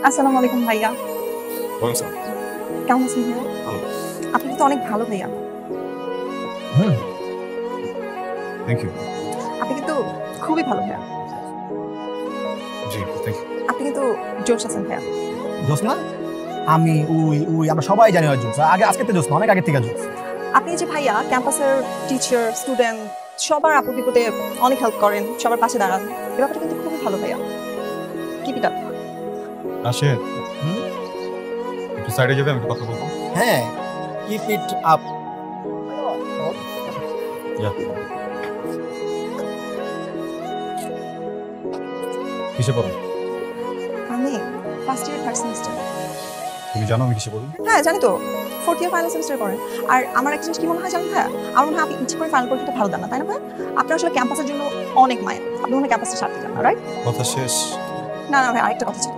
আসসালামু আলাইকুম ভাইয়া। ওয়ালাইকুম আসসালাম। কেমন আছেন ভাইয়া? ভালো। আপনি কিন্তু অনেক ভালো ভাইয়া। হুম। Thank you. আপনি কিন্তু খুবই ভালো ভাইয়া। জি, থ্যাংক ইউ। আপনি কিন্তু জোশ আছেন ভাইয়া। জোসনা আমি উই আমরা সবাই জানি হয় জোস আগে আজকে তো জোস না অনেক আগে থেকে জোস আপনি যে ভাইয়া ক্যাম্পাসের টিচার, স্টুডেন্ট সবার আপদ বিপদে অনেক হেল্প করেন, সবার পাশে দাঁড়ান। এই ব্যাপারটা কিন্তু খুবই ভালো ভাইয়া। Keep it up. রাশেদ, একটু সাইডে যাবে, আমি একটু কথা বলবো। হ্যাঁ কিপ ইট আপ যা। কিসে পড়ো? আমি ফার্স্ট ইয়ার থার্ড সেমিস্টার। তুমি জানো আমি কিসে পড়ি? হ্যাঁ জানি তো, ফোর্থ ইয়ার ফাইনাল সেমিস্টার করেন। আর আমার একটা জিনিস কি মনে হয় জানেন ভাইয়া, আমার মনে হয় আপনি ইচ্ছে করে ফাইনাল পরীক্ষাটা ভালো দেন না, তাই না ভাইয়া? আপনার আসলে ক্যাম্পাসের জন্য অনেক মায়া, আপনি মনে হয় ক্যাম্পাসে ছাড়তে চান না, রাইট? কথা শেষ। না না ভাই, আরেকটা কথা ছিল।